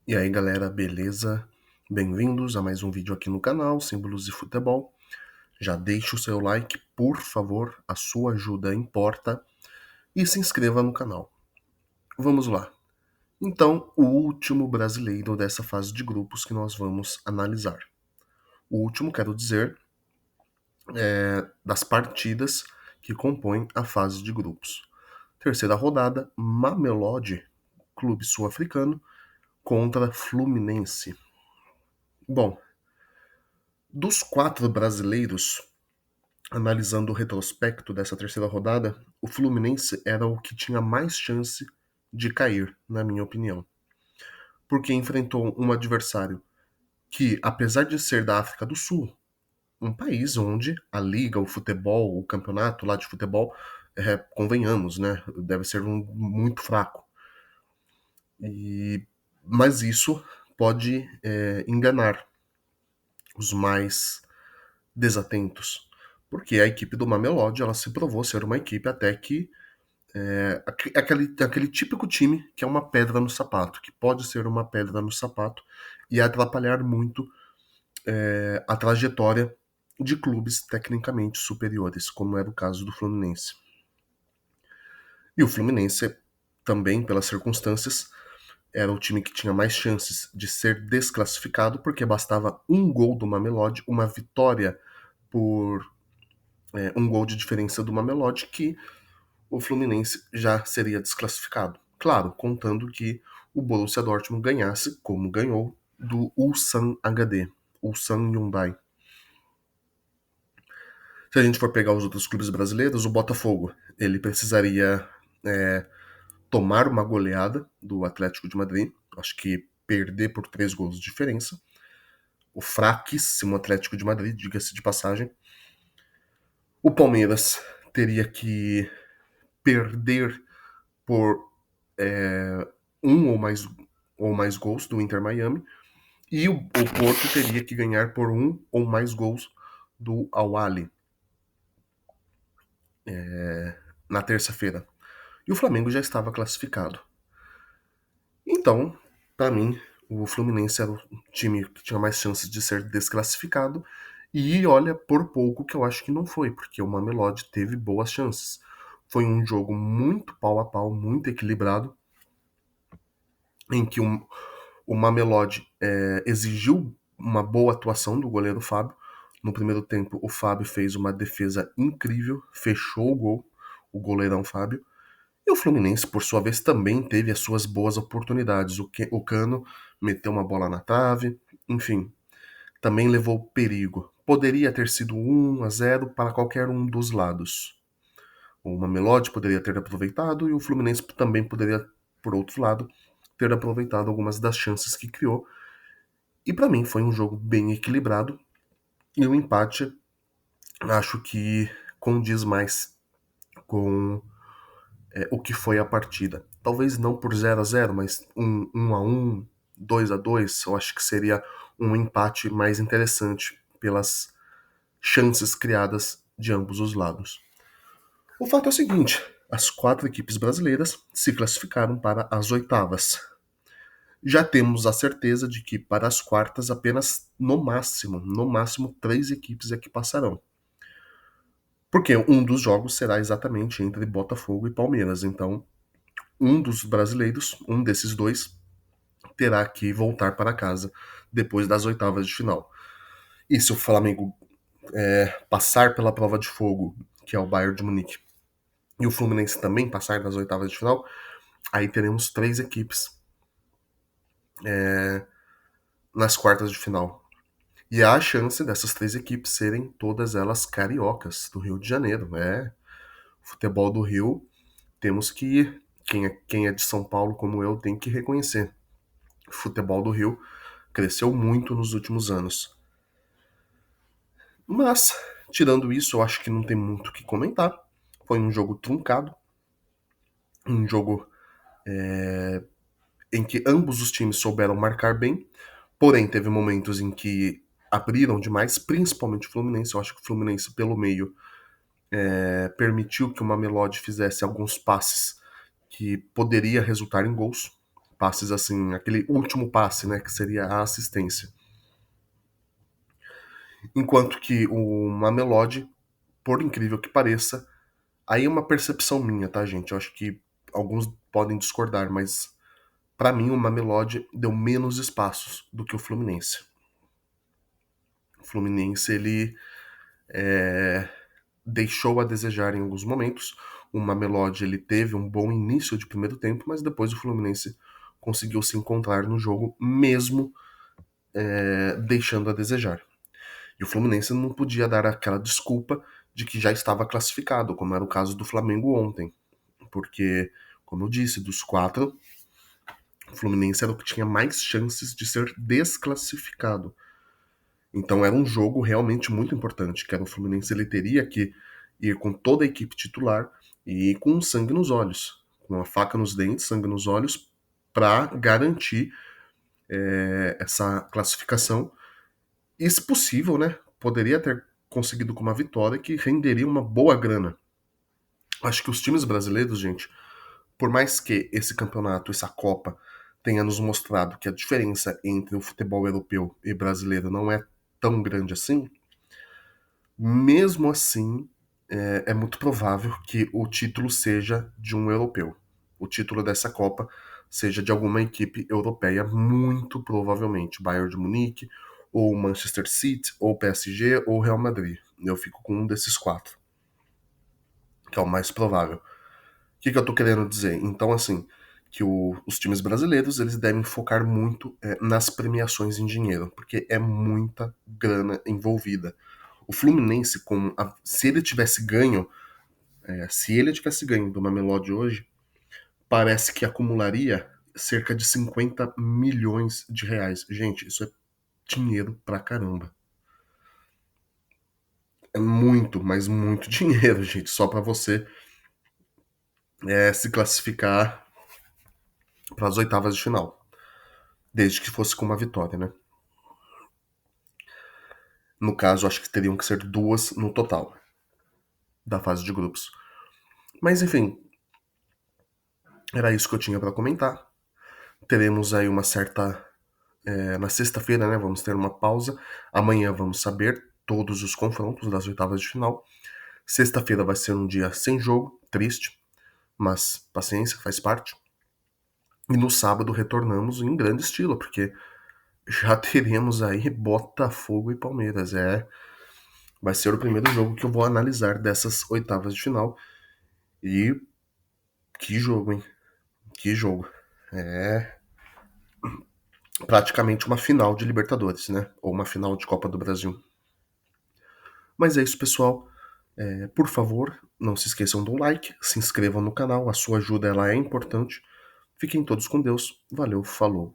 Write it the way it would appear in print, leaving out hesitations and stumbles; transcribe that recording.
E aí galera, beleza? Bem-vindos a mais um vídeo aqui no canal Símbolos de Futebol. Já deixa o seu like, por favor, a sua ajuda importa, e se inscreva no canal. Vamos lá. Então, o último brasileiro dessa fase de grupos que nós vamos analisar. O último, quero dizer, das partidas que compõem a fase de grupos. Terceira rodada, Mamelodi, clube sul-africano, contra Fluminense. Bom, dos 4 brasileiros, analisando o retrospecto dessa terceira rodada, o Fluminense era o que tinha mais chance de cair, na minha opinião. Porque enfrentou um adversário que, apesar de ser da África do Sul, um país onde a liga, o futebol, o campeonato lá de futebol, convenhamos, né, deve ser muito fraco. Mas isso pode enganar os mais desatentos, porque a equipe do Mamelodi ela se provou ser uma equipe até que aquele típico time que é uma pedra no sapato, que pode ser uma pedra no sapato e atrapalhar muito a trajetória de clubes tecnicamente superiores, como era o caso do Fluminense. E o Fluminense, também pelas circunstâncias, era o time que tinha mais chances de ser desclassificado, porque bastava um gol do Mamelodi, uma vitória por um gol de diferença do Mamelodi, que o Fluminense já seria desclassificado. Claro, contando que o Borussia Dortmund ganhasse, como ganhou, do Ulsan HD, Ulsan Hyundai. Se a gente for pegar os outros clubes brasileiros, o Botafogo, ele precisaria tomar uma goleada do Atlético de Madrid, acho que perder por 3 gols de diferença. O fraquíssimo Atlético de Madrid, diga-se de passagem. O Palmeiras teria que perder por um ou mais gols do Inter Miami, e o Porto teria que ganhar por um ou mais gols do Al-Ahly na terça-feira. E o Flamengo já estava classificado. Então, para mim, o Fluminense era o time que tinha mais chances de ser desclassificado, e olha, por pouco que eu acho que não foi, porque o Mamelodi teve boas chances. Foi um jogo muito pau a pau, muito equilibrado, em que o Mamelodi exigiu uma boa atuação do goleiro Fábio. No primeiro tempo, o Fábio fez uma defesa incrível, fechou o gol, o goleirão Fábio. E o Fluminense, por sua vez, também teve as suas boas oportunidades. O Cano meteu uma bola na trave, enfim, também levou perigo. Poderia ter sido 1-0 para qualquer um dos lados. O Mamelodi poderia ter aproveitado e o Fluminense também poderia, por outro lado, ter aproveitado algumas das chances que criou. E para mim foi um jogo bem equilibrado, e o empate acho que condiz mais com o que foi a partida. Talvez não por 0-0, mas 1-1, 2-2, eu acho que seria um empate mais interessante pelas chances criadas de ambos os lados. O fato é o seguinte: as 4 equipes brasileiras se classificaram para as oitavas. Já temos a certeza de que para as quartas apenas no máximo 3 equipes é que passarão. Porque um dos jogos será exatamente entre Botafogo e Palmeiras. Então, um dos brasileiros, um desses dois, terá que voltar para casa depois das oitavas de final. E se o Flamengo passar pela prova de fogo, que é o Bayern de Munique, e o Fluminense também passar das oitavas de final, aí teremos 3 equipes nas quartas de final. E há a chance dessas 3 equipes serem todas elas cariocas do Rio de Janeiro. Futebol do Rio, temos que quem é de São Paulo como eu tem que reconhecer. O futebol do Rio cresceu muito nos últimos anos. Mas, tirando isso, eu acho que não tem muito o que comentar. Foi um jogo truncado, um jogo em que ambos os times souberam marcar bem, porém teve momentos em que abriram demais, principalmente o Fluminense. Eu acho que o Fluminense, pelo meio, permitiu que o Mamelodi fizesse alguns passes que poderia resultar em gols. Passes assim, aquele último passe, né, que seria a assistência. Enquanto que o Mamelodi, por incrível que pareça, aí é uma percepção minha, tá, gente? Eu acho que alguns podem discordar, mas pra mim o Mamelodi deu menos espaços do que o Fluminense. O Fluminense, ele deixou a desejar em alguns momentos. O Mamelodi, ele teve um bom início de primeiro tempo, mas depois o Fluminense conseguiu se encontrar no jogo, mesmo deixando a desejar. E o Fluminense não podia dar aquela desculpa de que já estava classificado, como era o caso do Flamengo ontem. Porque, como eu disse, dos quatro, o Fluminense era o que tinha mais chances de ser desclassificado. Então era um jogo realmente muito importante, que era o Fluminense, ele teria que ir com toda a equipe titular e ir com sangue nos olhos, com a faca nos dentes, sangue nos olhos, para garantir essa classificação. E, se possível, né, poderia ter conseguido com uma vitória que renderia uma boa grana. Acho que os times brasileiros, gente, por mais que esse campeonato, essa Copa, tenha nos mostrado que a diferença entre o futebol europeu e brasileiro não é tão grande assim, mesmo assim, é muito provável que o título seja de um europeu. O título dessa Copa seja de alguma equipe europeia, muito provavelmente. Bayern de Munique, ou Manchester City, ou PSG, ou Real Madrid. Eu fico com um desses quatro, que é o mais provável. O que eu tô querendo dizer? Então, assim, que os times brasileiros, eles devem focar muito nas premiações em dinheiro, porque é muita grana envolvida. O Fluminense, se ele tivesse ganho do Mamelodi hoje, parece que acumularia cerca de 50 milhões de reais. Gente, isso é dinheiro pra caramba. É muito, mas muito dinheiro, gente, só pra você se classificar para as oitavas de final. Desde que fosse com uma vitória, né? No caso, acho que teriam que ser duas no total da fase de grupos. Mas enfim, era isso que eu tinha para comentar. Teremos aí uma certa. Na sexta-feira, né? Vamos ter uma pausa. Amanhã vamos saber todos os confrontos das oitavas de final. Sexta-feira vai ser um dia sem jogo, triste, mas paciência, faz parte. E no sábado retornamos em grande estilo, porque já teremos aí Botafogo e Palmeiras. Vai ser o primeiro jogo que eu vou analisar dessas oitavas de final. E que jogo, hein? Que jogo. É praticamente uma final de Libertadores, né? Ou uma final de Copa do Brasil. Mas é isso, pessoal. Por favor, não se esqueçam do like, se inscrevam no canal, a sua ajuda ela é importante. Fiquem todos com Deus. Valeu, falou.